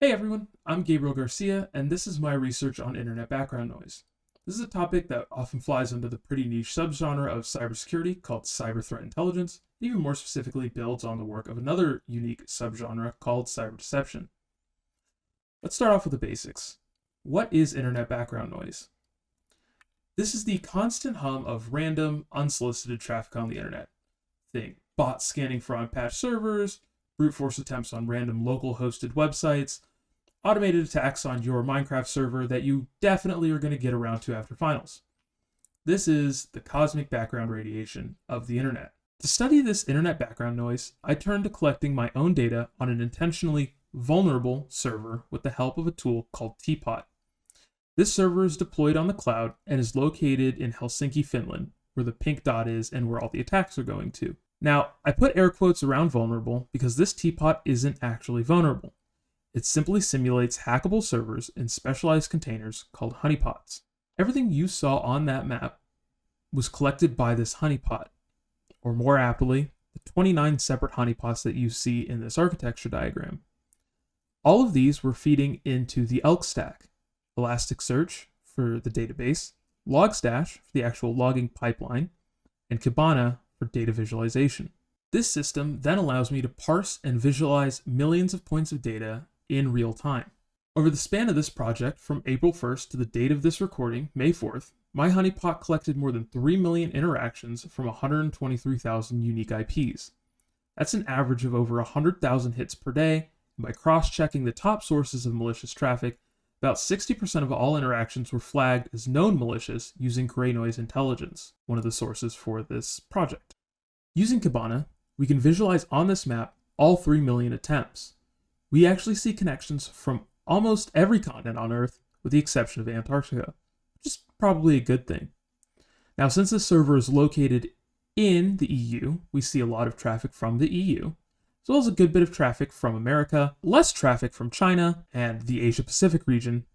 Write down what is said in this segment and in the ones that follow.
Hey everyone, I'm Gabriel Garcia, and this is my research on internet background noise. This is a topic that often flies under the pretty niche subgenre of cybersecurity called cyber threat intelligence, and even more specifically builds on the work of another unique subgenre called cyber deception. Let's start off with the basics. What is internet background noise? This is the constant hum of random, unsolicited traffic on the internet. Think bots scanning for unpatched servers, brute force attempts on random local hosted websites, automated attacks on your Minecraft server that you definitely are going to get around to after finals. This is the cosmic background radiation of the internet. To study this internet background noise, I turned to collecting my own data on an intentionally vulnerable server with the help of a tool called Teapot. This server is deployed on the cloud and is located in Helsinki, Finland, where the pink dot is and where all the attacks are going to. Now, I put air quotes around vulnerable because this teapot isn't actually vulnerable. It simply simulates hackable servers in specialized containers called honeypots. Everything you saw on that map was collected by this honeypot, or more aptly, the 29 separate honeypots that you see in this architecture diagram. All of these were feeding into the Elk stack, Elasticsearch for the database, Logstash for the actual logging pipeline, and Kibana for data visualization. This system then allows me to parse and visualize millions of points of data in real time. Over the span of this project, from April 1st to the date of this recording, May 4th, my honeypot collected more than 3 million interactions from 123,000 unique IPs. That's an average of over 100,000 hits per day, and by cross-checking the top sources of malicious traffic, about 60% of all interactions were flagged as known malicious using Gray Noise Intelligence, one of the sources for this project. Using Kibana, we can visualize on this map all 3 million attempts. We actually see connections from almost every continent on Earth, with the exception of Antarctica, which is probably a good thing. Now, since this server is located in the EU, we see a lot of traffic from the EU, as well as a good bit of traffic from America, less traffic from China and the Asia-Pacific region,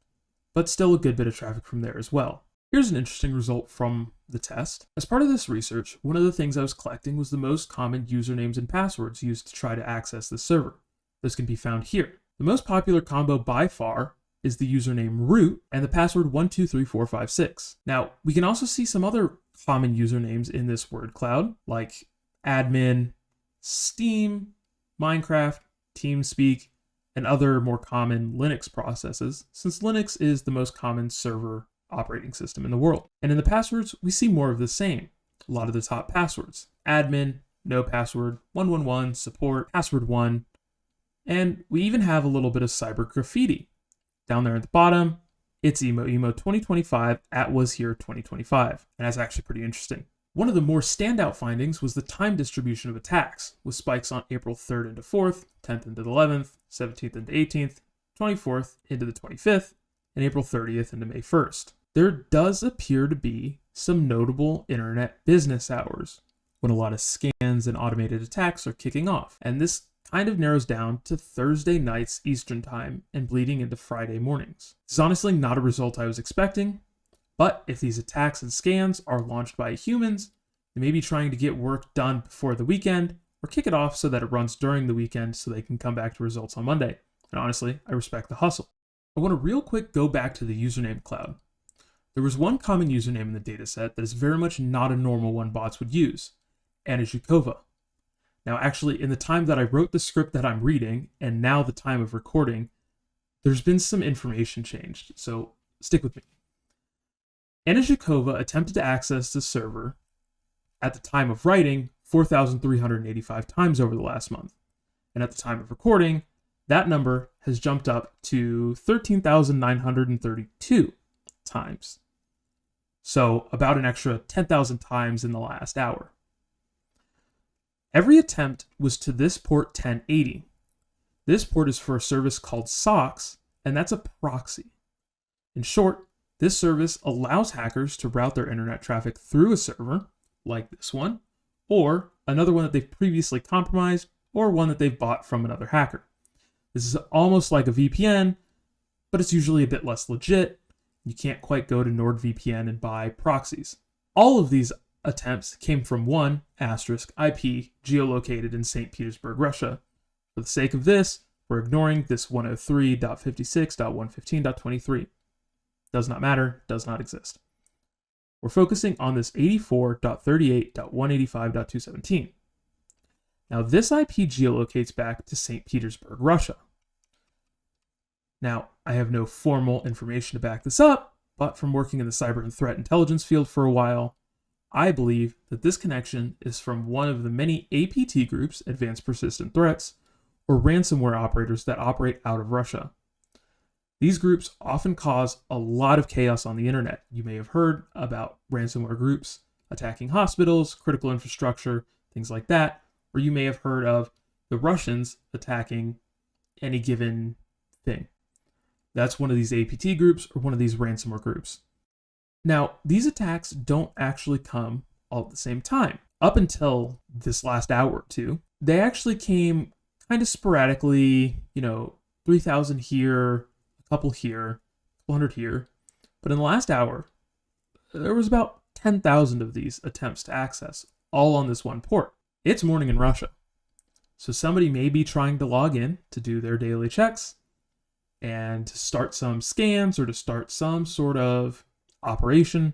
but still a good bit of traffic from there as well. Here's an interesting result from the test. As part of this research, one of the things I was collecting was the most common usernames and passwords used to try to access this server. This can be found here. The most popular combo by far is the username root and the password 123456. Now, we can also see some other common usernames in this word cloud, like admin, Steam, Minecraft, TeamSpeak, and other more common Linux processes, since Linux is the most common server operating system in the world. And in the passwords, we see more of the same. A lot of the top passwords: admin, no password, 111, support, password 1, and we even have a little bit of cyber graffiti. Down there at the bottom, it's emo 2025 at was here 2025, and that's actually pretty interesting. One of the more standout findings was the time distribution of attacks, with spikes on April 3rd into 4th, 10th into the 11th, 17th into 18th, 24th into the 25th, and April 30th into May 1st. There does appear to be some notable internet business hours, when a lot of scans and automated attacks are kicking off, and this kind of narrows down to Thursday nights Eastern Time and bleeding into Friday mornings. This is honestly not a result I was expecting, but if these attacks and scans are launched by humans, they may be trying to get work done before the weekend, or kick it off so that it runs during the weekend so they can come back to results on Monday. And honestly, I respect the hustle. I want to real quick go back to the username cloud. There was one common username in the dataset that is very much not a normal one bots would use: Anna Zhukova. Now, actually, in the time that I wrote the script that I'm reading, and now the time of recording, there's been some information changed, so stick with me. Anna Zhukova attempted to access the server at the time of writing 4,385 times over the last month, and at the time of recording, that number has jumped up to 13,932 times. So about an extra 10,000 times in the last hour. Every attempt was to this port 1080. This port is for a service called SOCKS, and that's a proxy. In short, this service allows hackers to route their internet traffic through a server, like this one, or another one that they've previously compromised, or one that they've bought from another hacker. This is almost like a VPN, but it's usually a bit less legit. You can't quite go to NordVPN and buy proxies. All of these attempts came from one *IP geolocated in St. Petersburg, Russia. For the sake of this, We're ignoring this 103.56.115.23. Does not matter, does not exist. We're focusing on this 84.38.185.217. Now, this IP geolocates back to St. Petersburg, Russia. Now, I have no formal information to back this up, but from working in the cyber and threat intelligence field for a while, I believe that this connection is from one of the many APT groups, Advanced Persistent Threats, or ransomware operators that operate out of Russia. These groups often cause a lot of chaos on the internet. You may have heard about ransomware groups attacking hospitals, critical infrastructure, things like that, or you may have heard of the Russians attacking any given thing. That's one of these APT groups or one of these ransomware groups. Now, these attacks don't actually come all at the same time. Up until this last hour or two, they actually came kind of sporadically, 3,000 here, a couple here, 200 here. But in the last hour, there was about 10,000 of these attempts to access, all on this one port. It's morning in Russia. So somebody may be trying to log in to do their daily checks and to start some scans or to start some sort of operation.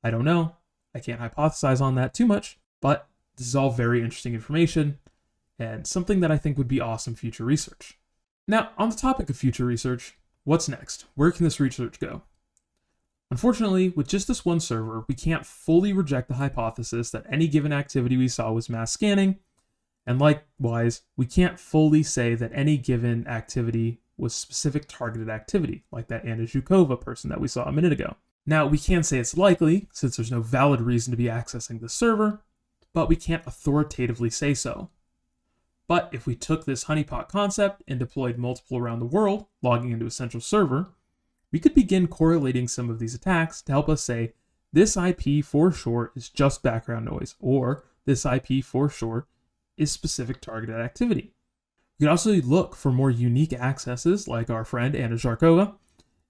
I don't know. I can't hypothesize on that too much, but this is all very interesting information and something that I think would be awesome future research. Now, on the topic of future research, what's next? Where can this research go? Unfortunately, with just this one server, we can't fully reject the hypothesis that any given activity we saw was mass scanning, and likewise, we can't fully say that any given activity was specific targeted activity, like that Anna Zhukova person that we saw a minute ago. Now, we can say it's likely, since there's no valid reason to be accessing the server, but we can't authoritatively say so. But if we took this honeypot concept and deployed multiple around the world, logging into a central server, we could begin correlating some of these attacks to help us say, this IP for sure is just background noise, or this IP for sure is specific targeted activity. We could also look for more unique accesses like our friend Anna Zharkova,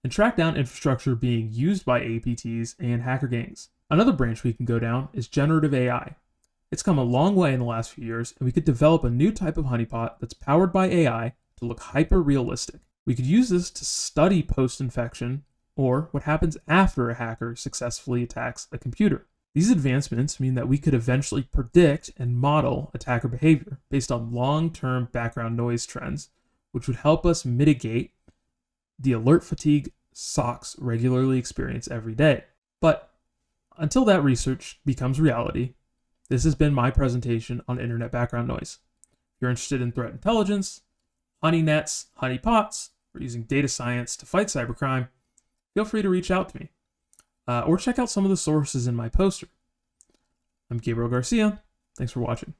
and track down infrastructure being used by APTs and hacker gangs. Another branch we can go down is generative AI. It's come a long way in the last few years, and we could develop a new type of honeypot that's powered by AI to look hyper-realistic. We could use this to study post-infection, or what happens after a hacker successfully attacks a computer. These advancements mean that we could eventually predict and model attacker behavior based on long-term background noise trends, which would help us mitigate the alert fatigue SOCs regularly experience every day. But until that research becomes reality, this has been my presentation on internet background noise. If you're interested in threat intelligence, honey nets, honey pots, or using data science to fight cybercrime, feel free to reach out to me. Or check out some of the sources in my poster. I'm Gabriel Garcia. Thanks for watching.